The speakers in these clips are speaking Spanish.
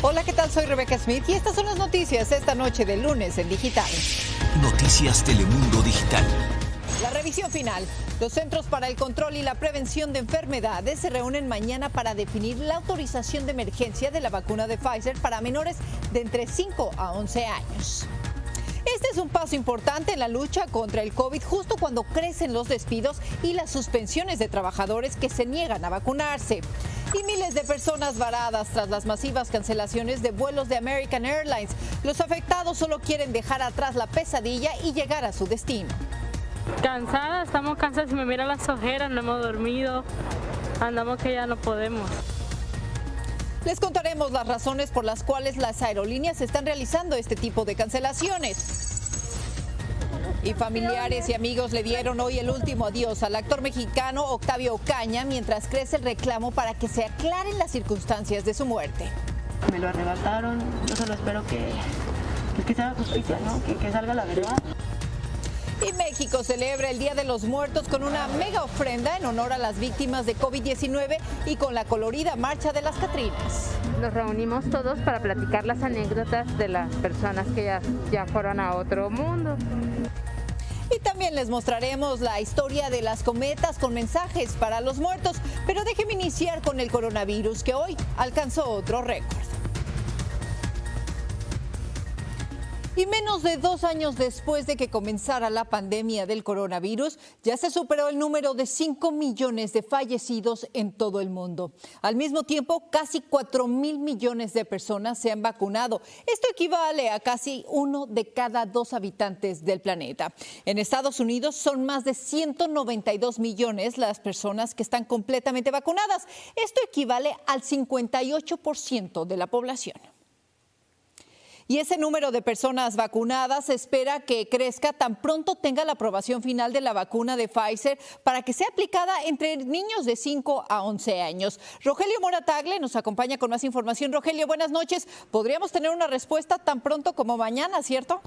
Hola, ¿qué tal? Soy Rebeca Smith y estas son las noticias esta noche de lunes en Digital. Noticias Telemundo Digital. La revisión final. Los Centros para el Control y la Prevención de Enfermedades se reúnen mañana para definir la autorización de emergencia de la vacuna de Pfizer para menores de entre 5 a 11 años. Este es un paso importante en la lucha contra el COVID justo cuando crecen los despidos y las suspensiones de trabajadores que se niegan a vacunarse. Y miles de personas varadas tras las masivas cancelaciones de vuelos de American Airlines. Los afectados solo quieren dejar atrás la pesadilla y llegar a su destino. Cansada, estamos cansadas, si me miran las ojeras, no hemos dormido, andamos que ya no podemos. Les contaremos las razones por las cuales las aerolíneas están realizando este tipo de cancelaciones. Y familiares y amigos le dieron hoy el último adiós al actor mexicano Octavio Ocaña mientras crece el reclamo para que se aclaren las circunstancias de su muerte. Me lo arrebataron, yo solo espero que se haga justicia, ¿no? que salga la verdad. Y México celebra el Día de los Muertos con una mega ofrenda en honor a las víctimas de COVID-19 y con la colorida Marcha de las Catrinas. Nos reunimos todos para platicar las anécdotas de las personas que ya fueron a otro mundo. Y también les mostraremos la historia de las cometas con mensajes para los muertos. Pero déjenme iniciar con el coronavirus, que hoy alcanzó otro récord. Y menos de 2 años después de que comenzara la pandemia del coronavirus, ya se superó el número de 5 millones de fallecidos en todo el mundo. Al mismo tiempo, casi 4,000 millones de personas se han vacunado. Esto equivale a casi 1 de cada 2 habitantes del planeta. En Estados Unidos son más de 192 millones las personas que están completamente vacunadas. Esto equivale al 58% de la población. Y ese número de personas vacunadas se espera que crezca tan pronto tenga la aprobación final de la vacuna de Pfizer para que sea aplicada entre niños de 5 a 11 años. Rogelio Moratagle nos acompaña con más información. Rogelio, buenas noches. Podríamos tener una respuesta tan pronto como mañana, ¿cierto?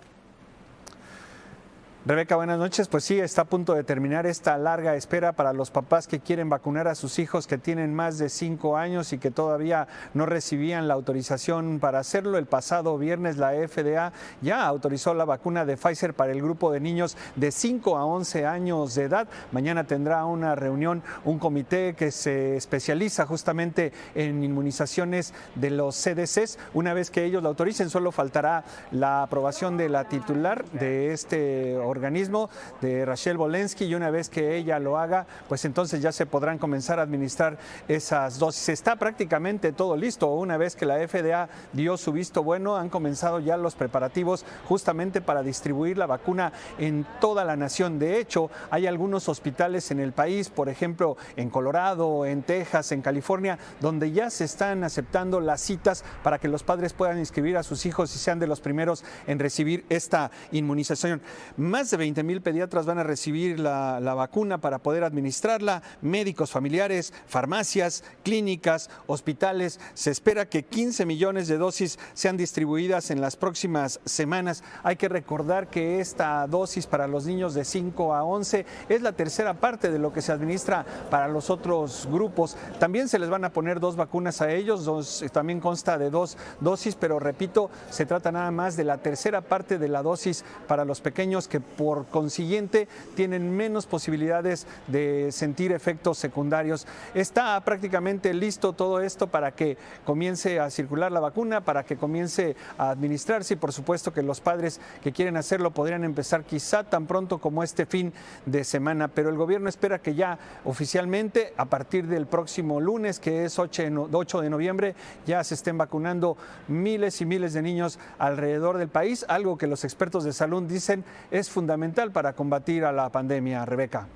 Rebeca, buenas noches. Pues sí, está a punto de terminar esta larga espera para los papás que quieren vacunar a sus hijos que tienen más de 5 años y que todavía no recibían la autorización para hacerlo. El pasado viernes la FDA ya autorizó la vacuna de Pfizer para el grupo de niños de 5 a 11 años de edad. Mañana tendrá una reunión, un comité que se especializa justamente en inmunizaciones de los CDCs. Una vez que ellos la autoricen, solo faltará la aprobación de la titular de este organismo, de Rachel Walensky, y una vez que ella lo haga, pues entonces ya se podrán comenzar a administrar esas dosis. Está prácticamente todo listo. Una vez que la FDA dio su visto bueno, han comenzado ya los preparativos justamente para distribuir la vacuna en toda la nación. De hecho, hay algunos hospitales en el país, por ejemplo, en Colorado, en Texas, en California, donde ya se están aceptando las citas para que los padres puedan inscribir a sus hijos y sean de los primeros en recibir esta inmunización. Más de 20,000 pediatras van a recibir la vacuna para poder administrarla, médicos familiares, farmacias, clínicas, hospitales. Se espera que 15 millones de dosis sean distribuidas en las próximas semanas. Hay que recordar que esta dosis para los niños de 5 a 11 es la tercera parte de lo que se administra para los otros grupos. También se les van a poner 2 vacunas a ellos, también consta de 2 dosis, pero repito, se trata nada más de la tercera parte de la dosis para los pequeños que por consiguiente tienen menos posibilidades de sentir efectos secundarios. Está prácticamente listo todo esto para que comience a circular la vacuna, para que comience a administrarse, y por supuesto que los padres que quieren hacerlo podrían empezar quizá tan pronto como este fin de semana, pero el gobierno espera que ya oficialmente a partir del próximo lunes, que es 8 de noviembre, ya se estén vacunando miles y miles de niños alrededor del país, algo que los expertos de salud dicen es fundamental para combatir a la pandemia. Rebeca.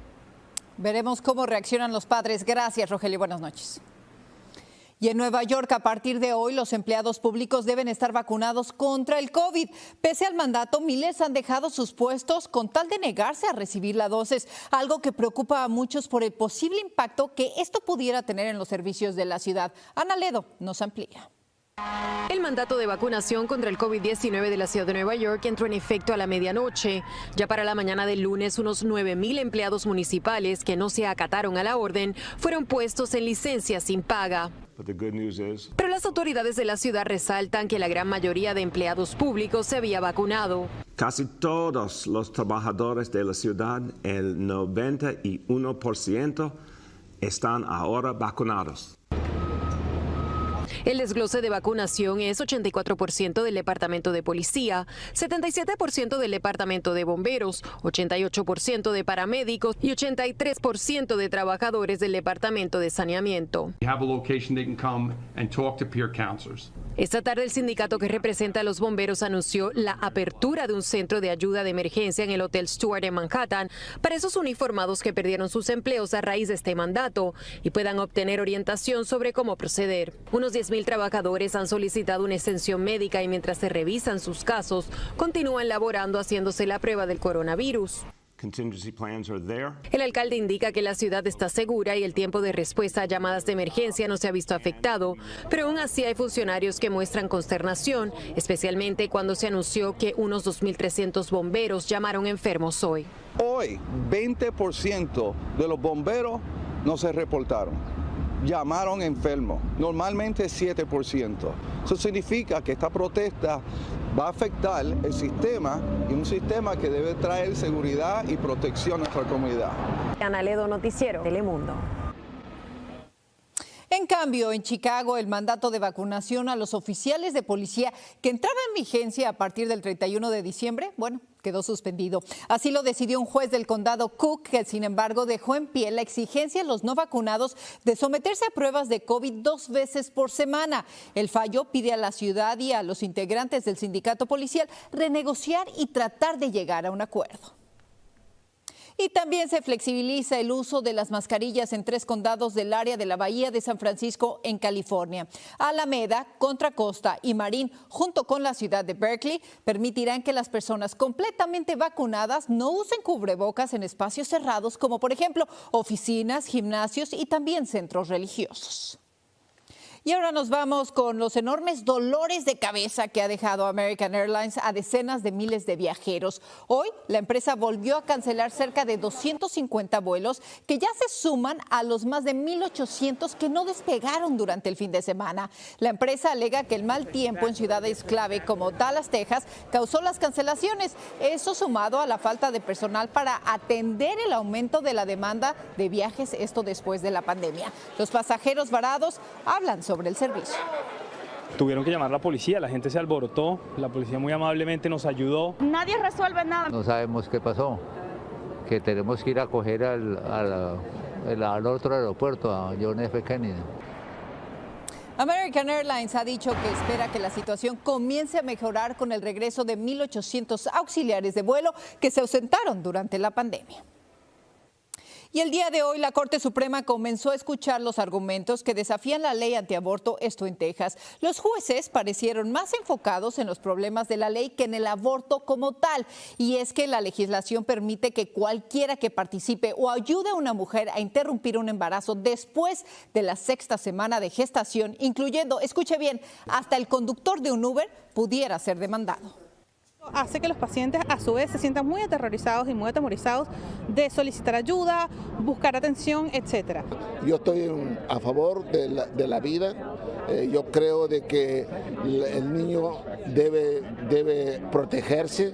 Veremos cómo reaccionan los padres. Gracias, Rogelio. Buenas noches. Y en Nueva York, a partir de hoy, los empleados públicos deben estar vacunados contra el COVID. Pese al mandato, miles han dejado sus puestos con tal de negarse a recibir la dosis, algo que preocupa a muchos por el posible impacto que esto pudiera tener en los servicios de la ciudad. Ana Ledo nos amplía. El mandato de vacunación contra el COVID-19 de la ciudad de Nueva York entró en efecto a la medianoche. Ya para la mañana del lunes, unos 9,000 empleados municipales que no se acataron a la orden fueron puestos en licencia sin paga. Pero las autoridades de la ciudad resaltan que la gran mayoría de empleados públicos se había vacunado. Casi todos los trabajadores de la ciudad, el 91%, están ahora vacunados. El desglose de vacunación es 84% del Departamento de Policía, 77% del Departamento de Bomberos, 88% de paramédicos y 83% de trabajadores del Departamento de Saneamiento. Esta tarde el sindicato que representa a los bomberos anunció la apertura de un centro de ayuda de emergencia en el Hotel Stuart en Manhattan para esos uniformados que perdieron sus empleos a raíz de este mandato y puedan obtener orientación sobre cómo proceder. Unos 10,000 trabajadores han solicitado una extensión médica y mientras se revisan sus casos, continúan laborando haciéndose la prueba del coronavirus. El alcalde indica que la ciudad está segura y el tiempo de respuesta a llamadas de emergencia no se ha visto afectado, pero aún así hay funcionarios que muestran consternación, especialmente cuando se anunció que unos 2,300 bomberos llamaron enfermos hoy. Hoy, 20% de los bomberos no se reportaron. Llamaron enfermos, normalmente 7%. Eso significa que esta protesta va a afectar el sistema y un sistema que debe traer seguridad y protección a nuestra comunidad. Ana Ledo, Noticiero Telemundo. En cambio, en Chicago, el mandato de vacunación a los oficiales de policía que entraba en vigencia a partir del 31 de diciembre, quedó suspendido. Así lo decidió un juez del condado Cook, que sin embargo dejó en pie la exigencia a los no vacunados de someterse a pruebas de COVID 2 veces por semana. El fallo pide a la ciudad y a los integrantes del sindicato policial renegociar y tratar de llegar a un acuerdo. Y también se flexibiliza el uso de las mascarillas en 3 condados del área de la Bahía de San Francisco, en California. Alameda, Contra Costa y Marin, junto con la ciudad de Berkeley, permitirán que las personas completamente vacunadas no usen cubrebocas en espacios cerrados, como por ejemplo oficinas, gimnasios y también centros religiosos. Y ahora nos vamos con los enormes dolores de cabeza que ha dejado American Airlines a decenas de miles de viajeros. Hoy, la empresa volvió a cancelar cerca de 250 vuelos que ya se suman a los más de 1,800 que no despegaron durante el fin de semana. La empresa alega que el mal tiempo en ciudades clave como Dallas, Texas, causó las cancelaciones. Eso sumado a la falta de personal para atender el aumento de la demanda de viajes, esto después de la pandemia. Los pasajeros varados hablan sobre el servicio. Tuvieron que llamar a la policía, la gente se alborotó, la policía muy amablemente nos ayudó. Nadie resuelve nada. No sabemos qué pasó, que tenemos que ir a coger al otro aeropuerto, a John F. Kennedy. American Airlines ha dicho que espera que la situación comience a mejorar con el regreso de 1,800 auxiliares de vuelo que se ausentaron durante la pandemia. Y el día de hoy la Corte Suprema comenzó a escuchar los argumentos que desafían la ley antiaborto, esto en Texas. Los jueces parecieron más enfocados en los problemas de la ley que en el aborto como tal. Y es que la legislación permite que cualquiera que participe o ayude a una mujer a interrumpir un embarazo después de la 6ª semana de gestación, incluyendo, escuche bien, hasta el conductor de un Uber pudiera ser demandado. Hace que los pacientes a su vez se sientan muy aterrorizados y muy atemorizados de solicitar ayuda, buscar atención, etcétera. Yo estoy a favor de la vida. Yo creo de que el niño debe protegerse.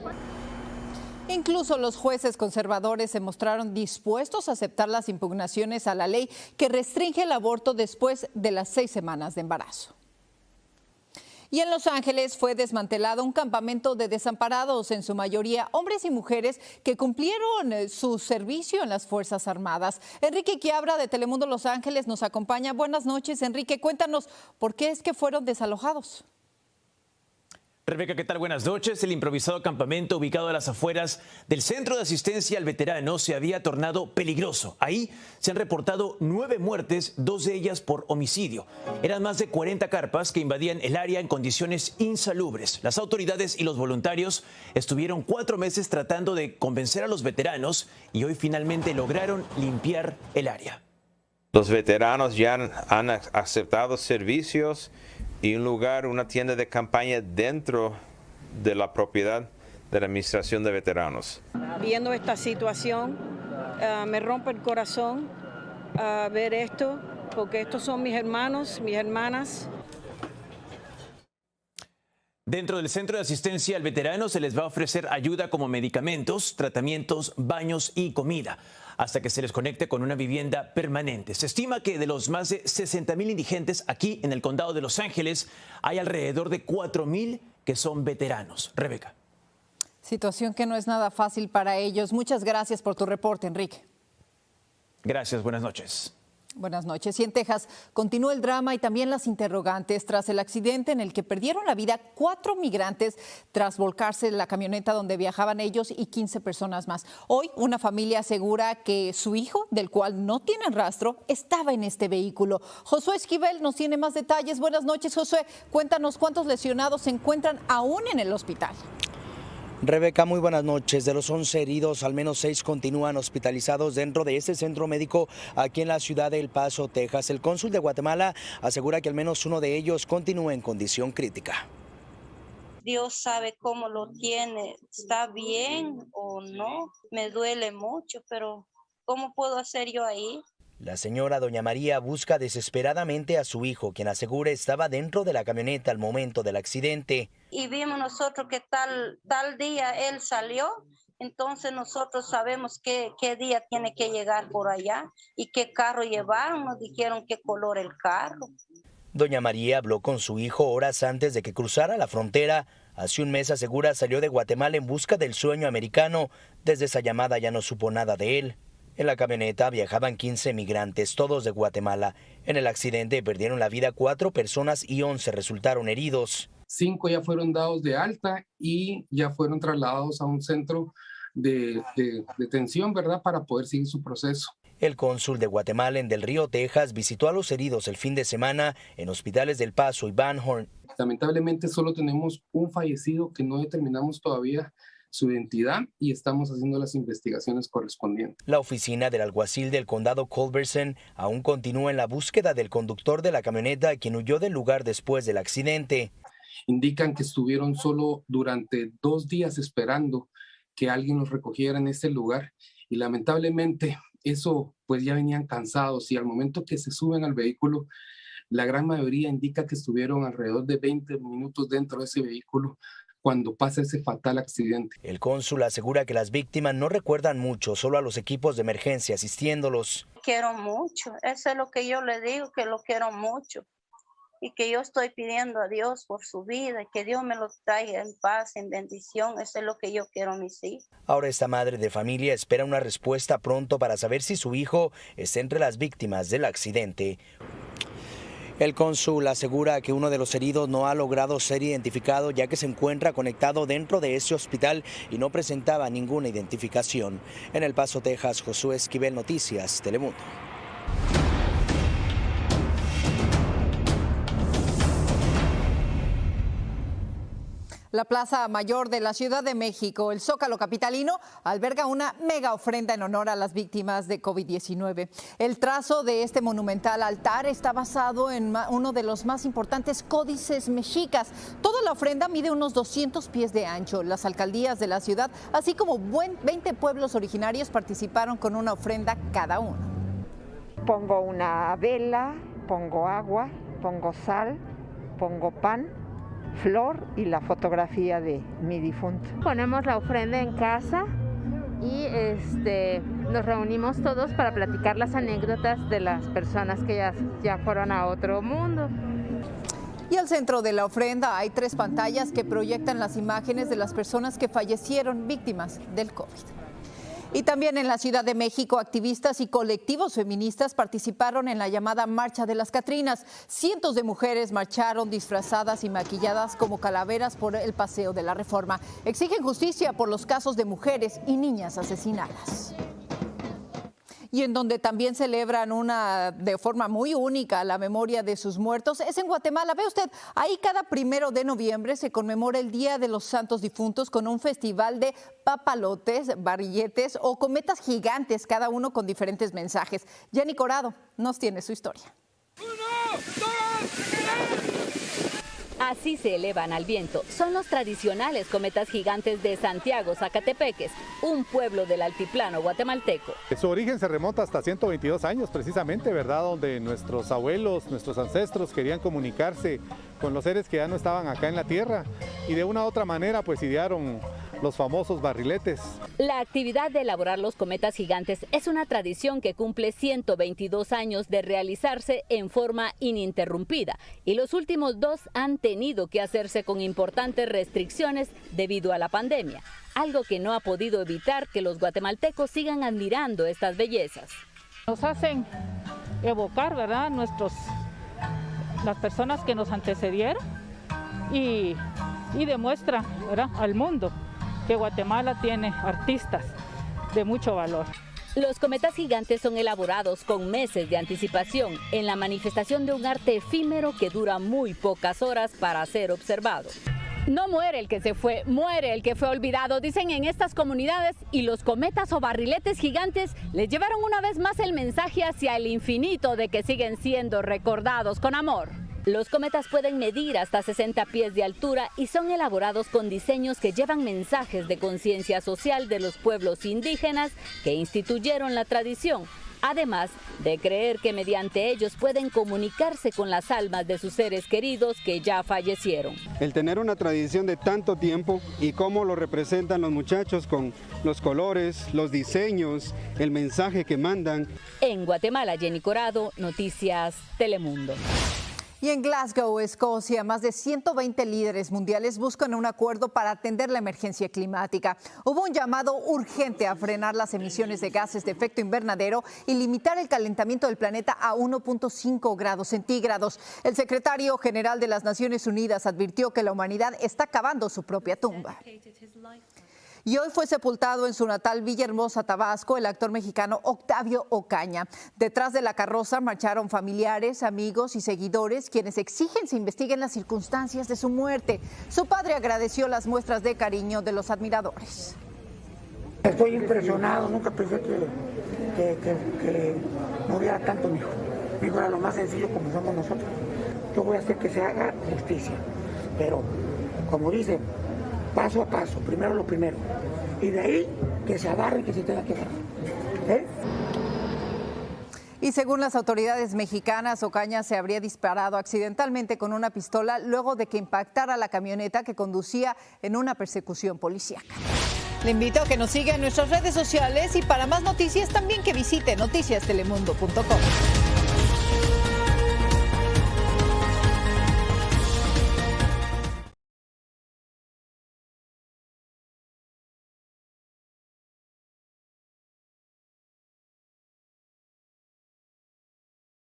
Incluso los jueces conservadores se mostraron dispuestos a aceptar las impugnaciones a la ley que restringe el aborto después de las 6 semanas de embarazo. Y en Los Ángeles fue desmantelado un campamento de desamparados, en su mayoría hombres y mujeres que cumplieron su servicio en las Fuerzas Armadas. Enrique Quiabra de Telemundo Los Ángeles nos acompaña. Buenas noches, Enrique. Cuéntanos, ¿por qué es que fueron desalojados? Rebeca, ¿qué tal? Buenas noches. El improvisado campamento ubicado a las afueras del Centro de Asistencia al Veterano se había tornado peligroso. Ahí se han reportado 9 muertes, 2 de ellas por homicidio. Eran más de 40 carpas que invadían el área en condiciones insalubres. Las autoridades y los voluntarios estuvieron 4 meses tratando de convencer a los veteranos y hoy finalmente lograron limpiar el área. Los veteranos ya han aceptado servicios y un lugar, una tienda de campaña dentro de la propiedad de la Administración de Veteranos. Viendo esta situación, me rompe el corazón ver esto, porque estos son mis hermanos, mis hermanas. Dentro del Centro de Asistencia al Veterano se les va a ofrecer ayuda como medicamentos, tratamientos, baños y comida, hasta que se les conecte con una vivienda permanente. Se estima que de los más de 60,000 indigentes aquí en el condado de Los Ángeles, hay alrededor de 4,000 que son veteranos. Rebeca. Situación que no es nada fácil para ellos. Muchas gracias por tu reporte, Enrique. Gracias, buenas noches. Buenas noches. Y en Texas continúa el drama y también las interrogantes tras el accidente en el que perdieron la vida 4 migrantes tras volcarse la camioneta donde viajaban ellos y 15 personas más. Hoy una familia asegura que su hijo, del cual no tienen rastro, estaba en este vehículo. Josué Esquivel nos tiene más detalles. Buenas noches, Josué. Cuéntanos cuántos lesionados se encuentran aún en el hospital. Rebeca, muy buenas noches. De los 11 heridos, al menos 6 continúan hospitalizados dentro de este centro médico aquí en la ciudad de El Paso, Texas. El cónsul de Guatemala asegura que al menos uno de ellos continúa en condición crítica. Dios sabe cómo lo tiene, está bien o no, me duele mucho, pero ¿cómo puedo hacer yo ahí? La señora doña María busca desesperadamente a su hijo, quien asegura estaba dentro de la camioneta al momento del accidente. Y vimos nosotros que tal día él salió, entonces nosotros sabemos qué día tiene que llegar por allá y qué carro llevaron, nos dijeron qué color el carro. Doña María habló con su hijo horas antes de que cruzara la frontera. Hace un mes, asegura, salió de Guatemala en busca del sueño americano. Desde esa llamada ya no supo nada de él. En la camioneta viajaban 15 migrantes, todos de Guatemala. En el accidente perdieron la vida 4 personas y 11 resultaron heridos. 5 ya fueron dados de alta y ya fueron trasladados a un centro de detención, ¿verdad?, para poder seguir su proceso. El cónsul de Guatemala en Del Río, Texas, visitó a los heridos el fin de semana en hospitales del Paso y Van Horn. Lamentablemente solo tenemos un fallecido que no determinamos todavía su identidad y estamos haciendo las investigaciones correspondientes. La oficina del alguacil del condado Culberson aún continúa en la búsqueda del conductor de la camioneta quien huyó del lugar después del accidente. Indican que estuvieron solo durante 2 días esperando que alguien los recogiera en este lugar y lamentablemente eso pues ya venían cansados y al momento que se suben al vehículo la gran mayoría indica que estuvieron alrededor de 20 minutos dentro de ese vehículo cuando pasa ese fatal accidente. El cónsul asegura que las víctimas no recuerdan mucho, solo a los equipos de emergencia asistiéndolos. Quiero mucho, eso es lo que yo le digo, que lo quiero mucho y que yo estoy pidiendo a Dios por su vida y que Dios me lo traiga en paz, en bendición, eso es lo que yo quiero a mis hijos. Ahora esta madre de familia espera una respuesta pronto para saber si su hijo está entre las víctimas del accidente. El cónsul asegura que uno de los heridos no ha logrado ser identificado ya que se encuentra conectado dentro de ese hospital y no presentaba ninguna identificación. En El Paso, Texas, Josué Esquivel, Noticias Telemundo. La Plaza Mayor de la Ciudad de México, el Zócalo capitalino, alberga una mega ofrenda en honor a las víctimas de COVID-19. El trazo de este monumental altar está basado en uno de los más importantes códices mexicas. Toda la ofrenda mide unos 200 pies de ancho. Las alcaldías de la ciudad, así como 20 pueblos originarios, participaron con una ofrenda cada uno. Pongo una vela, pongo agua, pongo sal, pongo pan, flor y la fotografía de mi difunto. Ponemos la ofrenda en casa y nos reunimos todos para platicar las anécdotas de las personas que ya fueron a otro mundo. Y al centro de la ofrenda hay 3 pantallas que proyectan las imágenes de las personas que fallecieron víctimas del COVID. Y también en la Ciudad de México, activistas y colectivos feministas participaron en la llamada Marcha de las Catrinas. Cientos de mujeres marcharon disfrazadas y maquilladas como calaveras por el Paseo de la Reforma. Exigen justicia por los casos de mujeres y niñas asesinadas. Y en donde también celebran de forma muy única la memoria de sus muertos es en Guatemala. Ve usted, ahí cada 1 de noviembre se conmemora el Día de los Santos Difuntos con un festival de papalotes, barrilletes o cometas gigantes, cada uno con diferentes mensajes. Jenny Corado nos tiene su historia. Así se elevan al viento. Son los tradicionales cometas gigantes de Santiago, Zacatepeques, un pueblo del altiplano guatemalteco. Su origen se remonta hasta 122 años precisamente, ¿verdad? Donde nuestros abuelos, nuestros ancestros querían comunicarse con los seres que ya no estaban acá en la tierra y de una u otra manera pues idearon los famosos barriletes. La actividad de elaborar los cometas gigantes es una tradición que cumple 122 años de realizarse en forma ininterrumpida y los últimos 2 han tenido que hacerse con importantes restricciones debido a la pandemia, algo que no ha podido evitar que los guatemaltecos sigan admirando estas bellezas. Nos hacen evocar, ¿verdad?, las personas que nos antecedieron y demuestran, ¿verdad?, al mundo que Guatemala tiene artistas de mucho valor. Los cometas gigantes son elaborados con meses de anticipación en la manifestación de un arte efímero que dura muy pocas horas para ser observado. No muere el que se fue, muere el que fue olvidado, dicen en estas comunidades, y los cometas o barriletes gigantes les llevaron una vez más el mensaje hacia el infinito de que siguen siendo recordados con amor. Los cometas pueden medir hasta 60 pies de altura y son elaborados con diseños que llevan mensajes de conciencia social de los pueblos indígenas que instituyeron la tradición, además de creer que mediante ellos pueden comunicarse con las almas de sus seres queridos que ya fallecieron. El tener una tradición de tanto tiempo y cómo lo representan los muchachos con los colores, los diseños, el mensaje que mandan. En Guatemala, Jenny Corado, Noticias Telemundo. Y en Glasgow, Escocia, más de 120 líderes mundiales buscan un acuerdo para atender la emergencia climática. Hubo un llamado urgente a frenar las emisiones de gases de efecto invernadero y limitar el calentamiento del planeta a 1.5 grados centígrados. El secretario general de las Naciones Unidas advirtió que la humanidad está cavando su propia tumba. Y hoy fue sepultado en su natal Villahermosa, Tabasco, el actor mexicano Octavio Ocaña. Detrás de la carroza marcharon familiares, amigos y seguidores, quienes exigen se investiguen las circunstancias de su muerte. Su padre agradeció las muestras de cariño de los admiradores. Estoy impresionado, nunca pensé que no hubiera tanto mi hijo. Mi hijo era lo más sencillo como somos nosotros. Yo voy a hacer que se haga justicia, pero como dicen, paso a paso, primero lo primero. Y de ahí que se agarre, que se tenga que agarrar. Y según las autoridades mexicanas, Ocaña se habría disparado accidentalmente con una pistola luego de que impactara la camioneta que conducía en una persecución policíaca. Le invito a que nos siga en nuestras redes sociales y para más noticias también que visite noticiastelemundo.com.